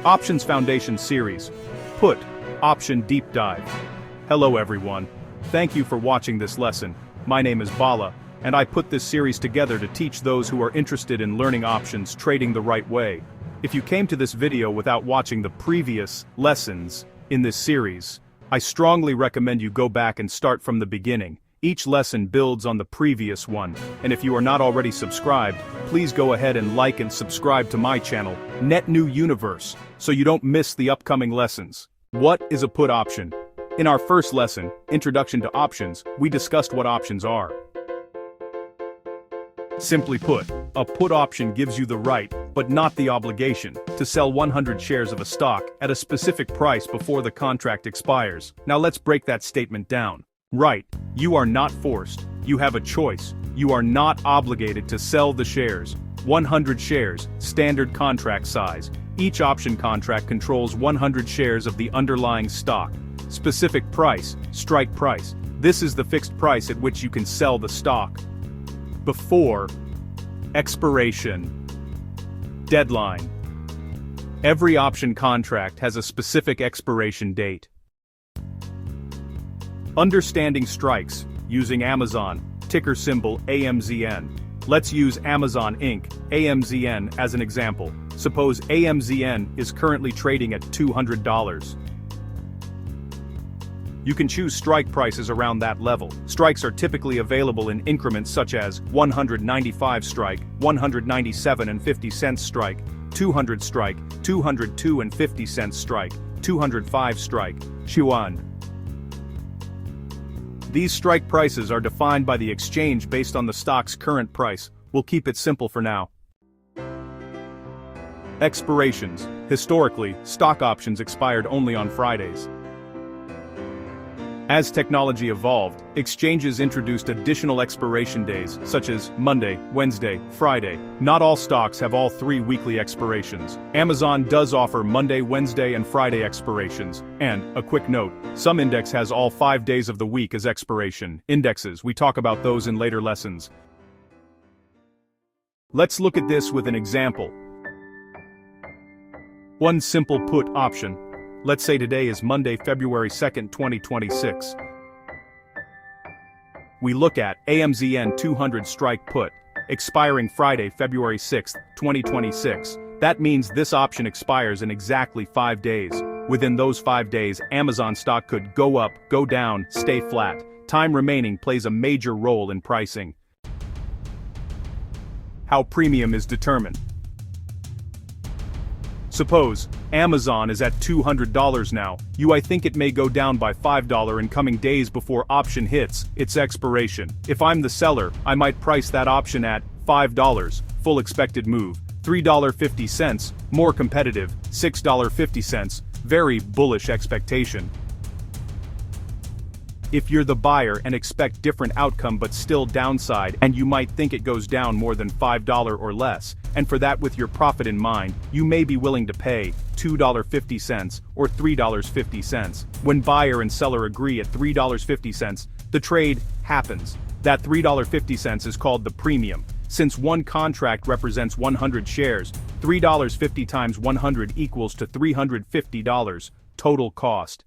Options Foundation Series. Put Option Deep Dive. Hello everyone. Thank you for watching this lesson. My name is Bala, and I put this series together to teach those who are interested in learning options trading the right way. If you came to this video without watching the previous lessons in this series, I strongly recommend you go back and start from the beginning. Each lesson builds on the previous one, and if you are not already subscribed, please go ahead and like and subscribe to my channel, Net New Universe, so you don't miss the upcoming lessons. What is a put option? In our first lesson, Introduction to Options, we discussed what options are. Simply put, a put option gives you the right, but not the obligation, to sell 100 shares of a stock at a specific price before the contract expires. Now let's break that statement down. Right, you are not forced, you have a choice, you are not obligated to sell the shares. 100 shares, standard contract size. Each option contract controls 100 shares of the underlying stock. Specific price, strike price. This is the fixed price at which you can sell the stock. Before expiration. Deadline. Every option contract has a specific expiration date. Understanding strikes, using Amazon, ticker symbol AMZN. Let's use Amazon Inc., AMZN, as an example. Suppose AMZN is currently trading at $200. You can choose strike prices around that level. Strikes are typically available in increments such as 195 strike, 197.50 strike, 200 strike, 202.50 strike, 205 strike, Chuan. These strike prices are defined by the exchange based on the stock's current price. We'll keep it simple for now. Expirations. Historically, stock options expired only on Fridays. As technology evolved, exchanges introduced additional expiration days, such as Monday, Wednesday, Friday. Not all stocks have all 3 weekly expirations. Amazon does offer Monday, Wednesday, and Friday expirations. And, a quick note, some index has all 5 days of the week as expiration. Indexes, we talk about those in later lessons. Let's look at this with an example. One simple put option. Let's say today is Monday, February 2nd, 2026. We look at AMZN 200 strike put, expiring Friday, February 6th, 2026. That means this option expires in exactly 5 days. Within those 5 days, Amazon stock could go up, go down, stay flat. Time remaining plays a major role in pricing. How premium is determined. Suppose Amazon is at $200 now. I think it may go down by $5 in coming days before option hits its expiration. If I'm the seller, I might price that option at $5, full expected move. $3.50, more competitive, $6.50, very bullish expectation. If you're the buyer and expect different outcome but still downside, and you might think it goes down more than $5 or less, and for that with your profit in mind, you may be willing to pay $2.50 or $3.50. When buyer and seller agree at $3.50, the trade happens. That $3.50 is called the premium. Since one contract represents 100 shares, $3.50 times 100 equals to $350 total cost.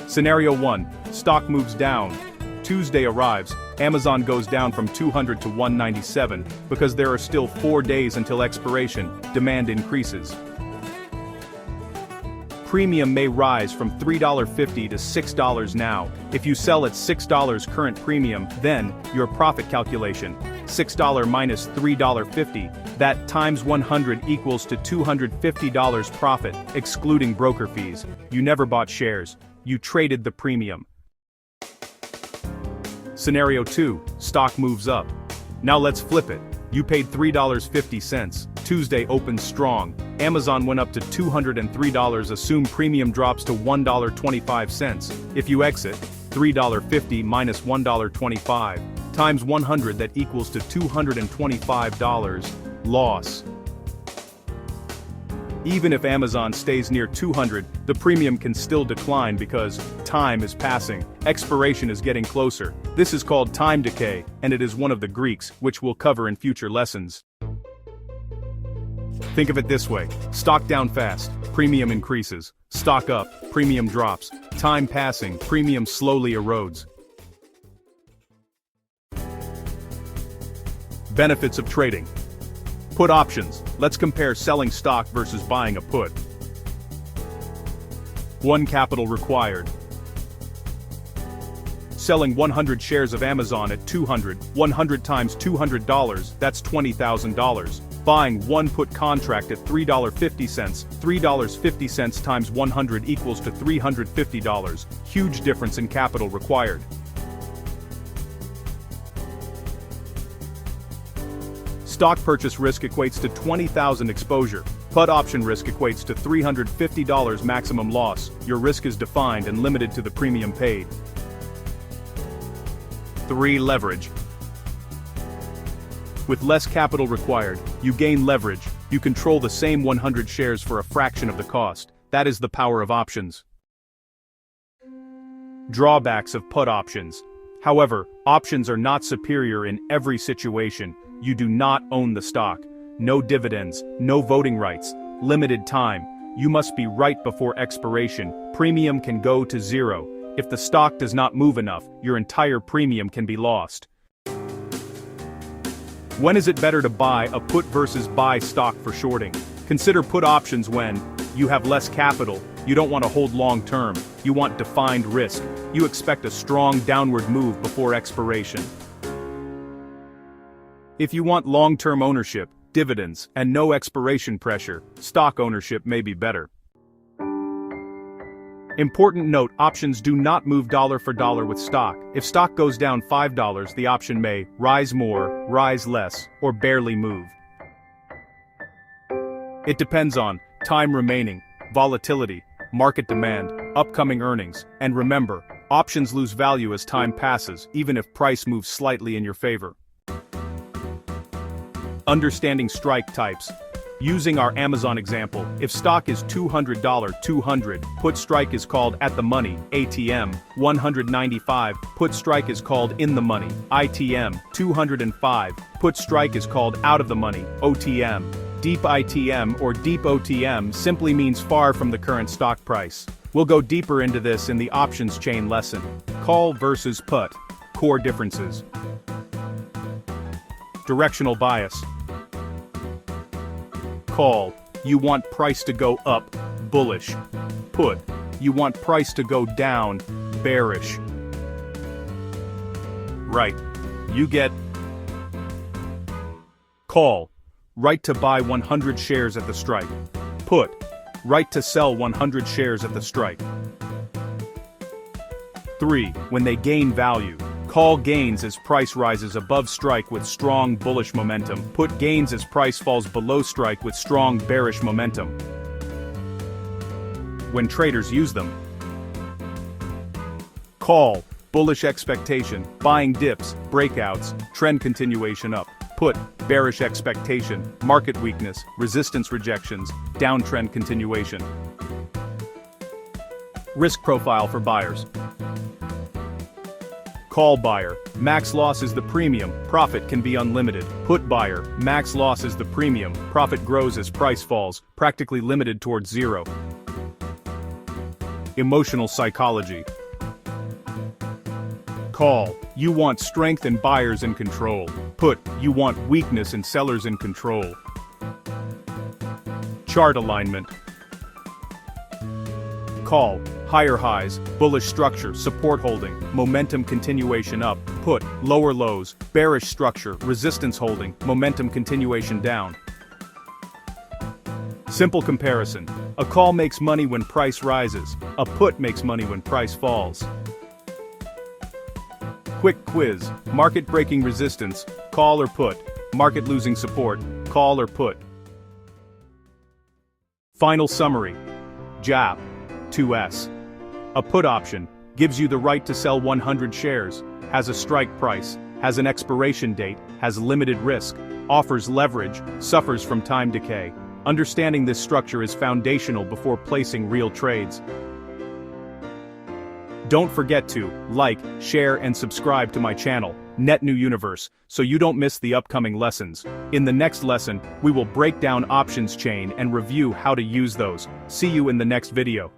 Scenario 1. Stock moves down. Tuesday arrives. Amazon goes down from 200 to 197, because there are still 4 days until expiration, demand increases. Premium may rise from $3.50 to $6 now. If you sell at $6 current premium, then, your profit calculation, $6 minus $3.50, that times 100 equals to $250 profit, excluding broker fees. You never bought shares. You traded the premium. Scenario 2. Stock moves up. Now let's flip it. You paid $3.50. Tuesday opens strong. Amazon went up to $203. Assume premium drops to $1.25. If you exit, $3.50 minus $1.25 times 100, that equals to $225 loss. Even if Amazon stays near 200, the premium can still decline because time is passing. Expiration is getting closer. This is called time decay, and it is one of the Greeks, which we'll cover in future lessons. Think of it this way: stock down fast, premium increases; stock up, premium drops; time passing, premium slowly erodes. Benefits of trading. Put options. Let's compare selling stock versus buying a put. 1 capital required. Selling 100 shares of Amazon at 100 times $200, that's $20,000. Buying 1 put contract at $3.50, $3.50 times 100 equals to $350. Huge difference in capital required. Stock purchase risk equates to $20,000 exposure. Put option risk equates to $350 maximum loss. Your risk is defined and limited to the premium paid. 3. Leverage. With less capital required, you gain leverage. You control the same 100 shares for a fraction of the cost. That is the power of options. Drawbacks of put options. However, options are not superior in every situation. You do not own the stock. No dividends, no voting rights, limited time. You must be right before expiration. Premium can go to zero. If the stock does not move enough, your entire premium can be lost. When is it better to buy a put versus buy stock for shorting? Consider put options when you have less capital, you don't want to hold long term, you want defined risk, you expect a strong downward move before expiration. If you want long-term ownership, dividends, and no expiration pressure, stock ownership may be better. Important note: options do not move dollar for dollar with stock. If stock goes down $5, the option may rise more, rise less, or barely move. It depends on time remaining, volatility, market demand, upcoming earnings, and remember, options lose value as time passes, even if price moves slightly in your favor. Understanding strike types. Using our Amazon example, if stock is $200, 200, put strike is called at the money, ATM. 195, put strike is called in the money, ITM. 205, put strike is called out of the money, OTM. Deep ITM or deep OTM simply means far from the current stock price. We'll go deeper into this in the options chain lesson. Call versus put. Core differences. Directional bias. Call, you want price to go up, bullish. Put, you want price to go down, bearish. Right, you get. Call, right to buy 100 shares at the strike. Put, right to sell 100 shares at the strike. 3. When they gain value. Call gains as price rises above strike with strong bullish momentum. Put gains as price falls below strike with strong bearish momentum. When traders use them. Call, bullish expectation, buying dips, breakouts, trend continuation up. Put, bearish expectation, market weakness, resistance rejections, downtrend continuation. Risk profile for buyers. Call buyer, max loss is the premium, profit can be unlimited. Put buyer, max loss is the premium, profit grows as price falls, practically limited towards zero. Emotional psychology. Call, you want strength and buyers in control. Put, you want weakness and sellers in control. Chart alignment. Call, higher highs, bullish structure, support holding, momentum continuation up. Put, lower lows, bearish structure, resistance holding, momentum continuation down. Simple comparison. A call makes money when price rises. A put makes money when price falls. Quick quiz. Market breaking resistance, call or put. Market losing support, call or put. Final summary. JAP. 2S. A put option gives you the right to sell 100 shares, has a strike price, has an expiration date, has limited risk, offers leverage, suffers from time decay. Understanding this structure is foundational before placing real trades. Don't forget to like, share, and subscribe to my channel. net new universe, so you don't miss the upcoming lessons. In the next lesson, we will break down options chain and review how to use those. See you in the next video.